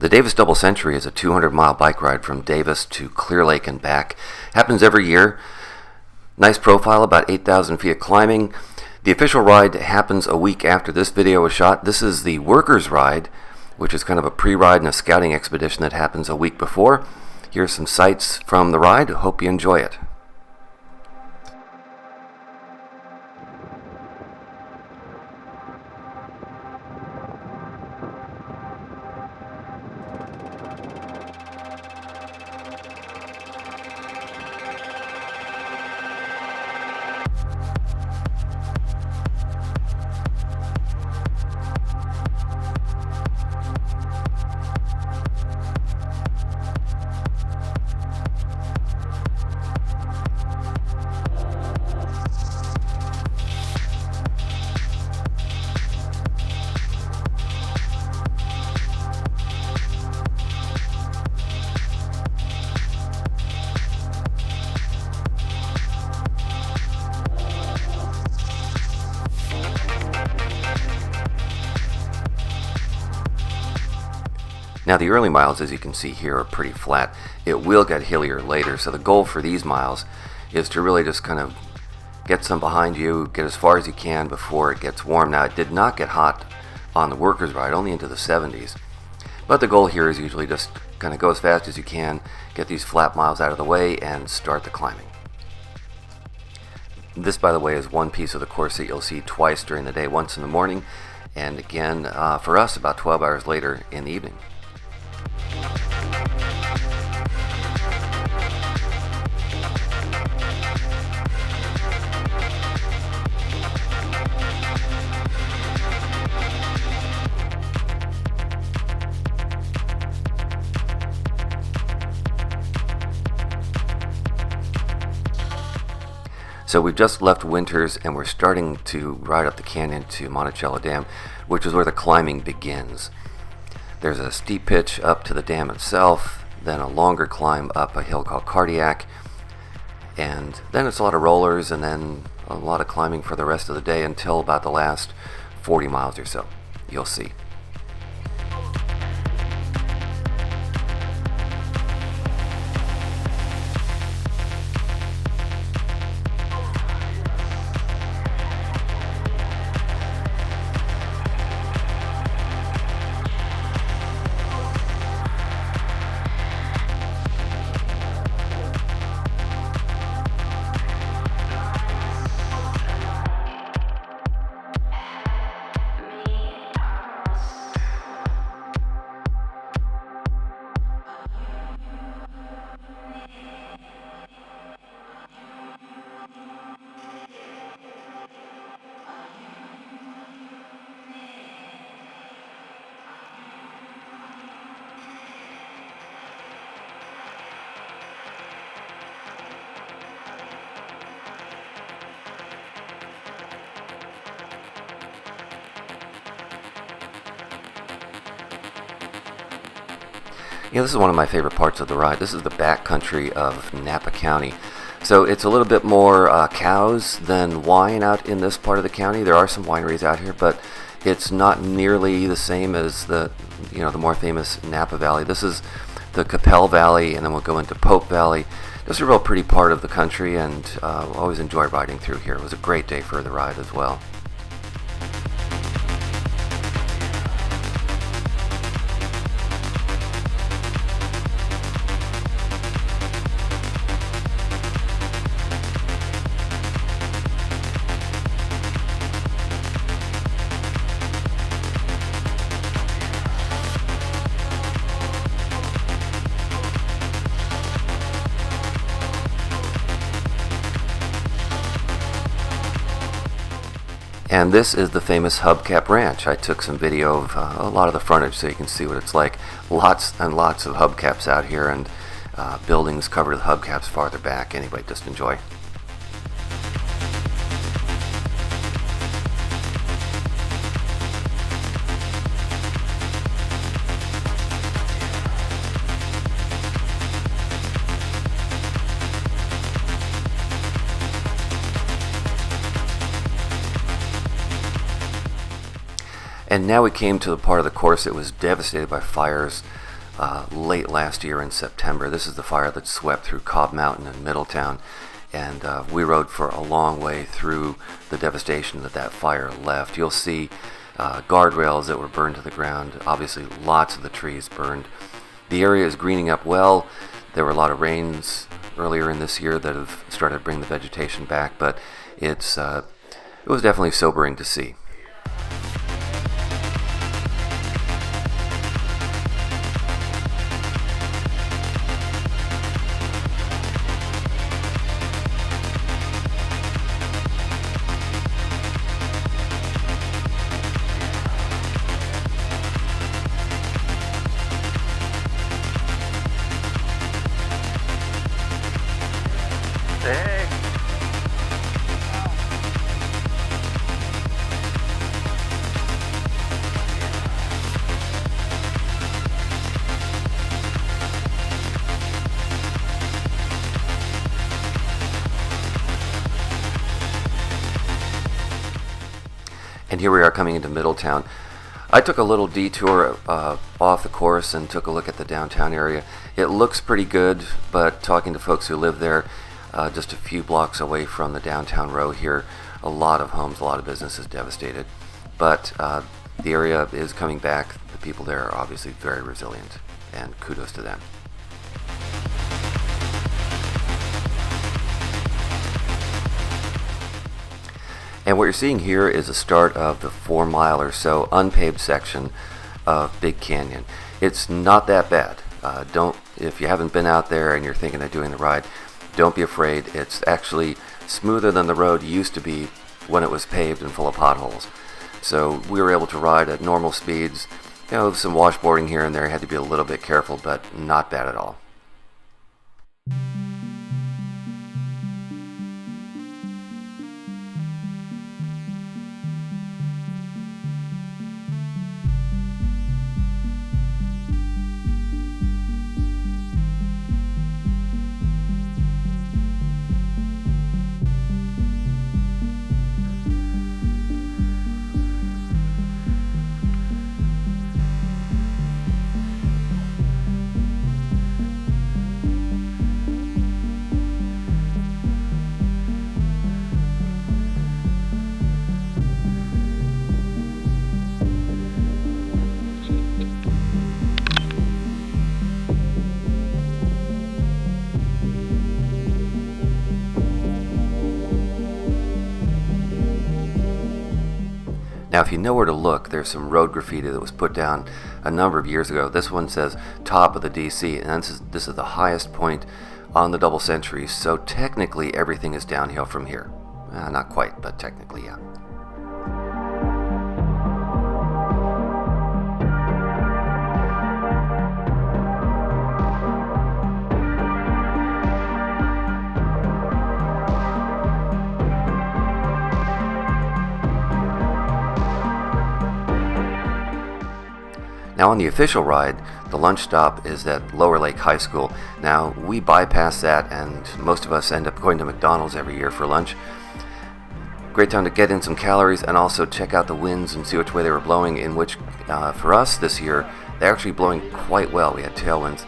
The Davis Double Century is a 200-mile bike ride from Davis to Clearlake and back. Happens every year. Nice profile, about 8,000 feet of climbing. The official ride happens a week after this video was shot. This is the workers' ride, which is kind of a pre-ride and a scouting expedition that happens a week before. Here's some sights from the ride. Hope you enjoy it. Now the early miles, as you can see here, are pretty flat. It will get hillier later, so the goal for these miles is to really just kind of get some behind you, get as far as you can before it gets warm. Now it did not get hot on the workers' ride, only into the 70s. But the goal here is usually just kind of go as fast as you can, get these flat miles out of the way, and start the climbing. This, by the way, is one piece of the course that you'll see twice during the day, once in the morning, and again, for us, about 12 hours later in the evening. So we've just left Winters and we're starting to ride up the canyon to Monticello Dam, which is where the climbing begins. There's a steep pitch up to the dam itself, then a longer climb up a hill called Cardiac, and then it's a lot of rollers and then a lot of climbing for the rest of the day until about the last 40 miles or so. You'll see. This is one of my favorite parts of the ride. This is the back country of Napa County. So it's a little bit more cows than wine out in this part of the county. There are some wineries out here, but it's not nearly the same as the more famous Napa Valley. This is the Capel Valley, and then we'll go into Pope Valley. Just a real pretty part of the country, and always enjoy riding through here. It was a great day for the ride as well. And this is the famous Hubcap Ranch. I took some video of a lot of the frontage so you can see what it's like. Lots and lots of hubcaps out here, and buildings covered with hubcaps farther back. Anyway, just enjoy. And now we came to the part of the course that was devastated by fires late last year in September. This is the fire that swept through Cobb Mountain in Middletown, and we rode for a long way through the devastation that fire left. You'll see guardrails that were burned to the ground. Obviously, lots of the trees burned. The area is greening up well. There were a lot of rains earlier in this year that have started to bring the vegetation back, but it was definitely sobering to see. And here we are coming into Middletown. I took a little detour off the course and took a look at the downtown area. It looks pretty good, but talking to folks who live there, just a few blocks away from the downtown row here, a lot of homes, a lot of businesses devastated. But the area is coming back. The people there are obviously very resilient, and kudos to them. And what you're seeing here is the start of the 4-mile or so unpaved section of Big Canyon. It's not that bad. If you haven't been out there and you're thinking of doing the ride, don't be afraid. It's actually smoother than the road used to be when it was paved and full of potholes. So we were able to ride at normal speeds. Some washboarding here and there. You had to be a little bit careful, but not bad at all. Now, if you know where to look, there's some road graffiti that was put down a number of years ago. This one says top of the DC, and this is the highest point on the double century, so technically everything is downhill from here. Not quite, but technically, yeah. Now on the official ride, the lunch stop is at Lower Lake High School. Now we bypass that and most of us end up going to McDonald's every year for lunch. Great time to get in some calories and also check out the winds and see which way they were blowing, in which for us this year, they're actually blowing quite well. We had tailwinds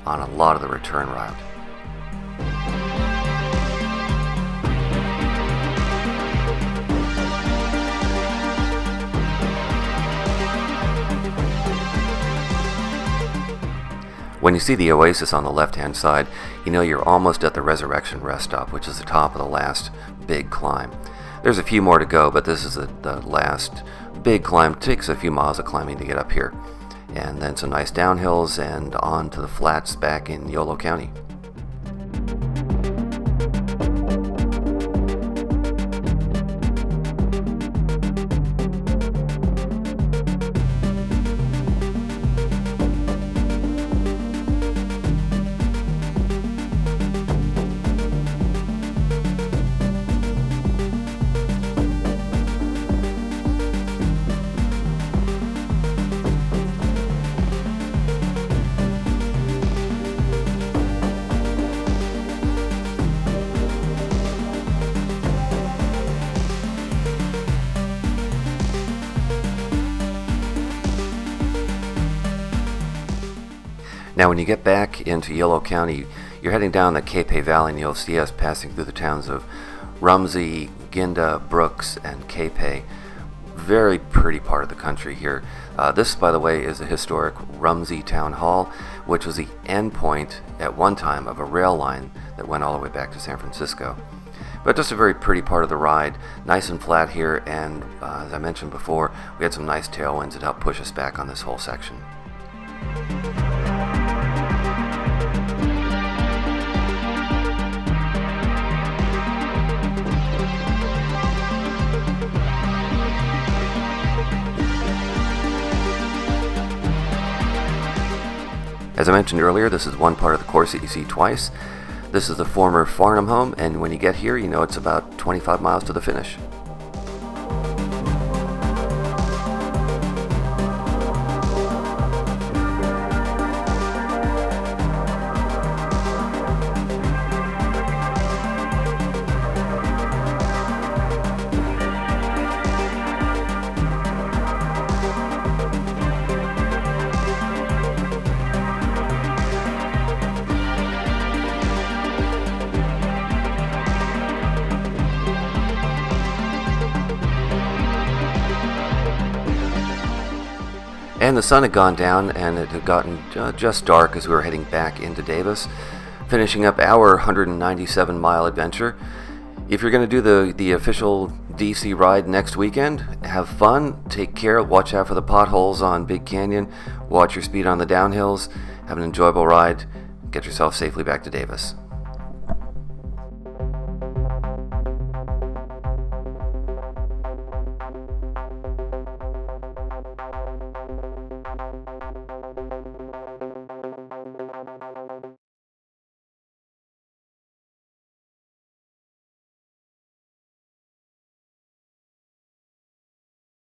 on a lot of the return route. When you see the oasis on the left-hand side, you know you're almost at the Resurrection Rest Stop, which is the top of the last big climb. There's a few more to go, but this is the last big climb. It takes a few miles of climbing to get up here. And then some nice downhills and on to the flats back in Yolo County. Now, when you get back into Yolo County, you're heading down the Capay Valley, and you'll see us passing through the towns of Rumsey, Ginda, Brooks, and Capay. Very pretty part of the country here. This, by the way, is the historic Rumsey Town Hall, which was the end point at one time of a rail line that went all the way back to San Francisco. But just a very pretty part of the ride, nice and flat here, and as I mentioned before, we had some nice tailwinds that helped push us back on this whole section. As I mentioned earlier, this is one part of the course that you see twice. This is the former Farnham home, and when you get here, you know it's about 25 miles to the finish. And the sun had gone down, and it had gotten just dark as we were heading back into Davis, finishing up our 197-mile adventure. If you're going to do the official DC ride next weekend, have fun, take care, watch out for the potholes on Big Canyon, watch your speed on the downhills, have an enjoyable ride, get yourself safely back to Davis.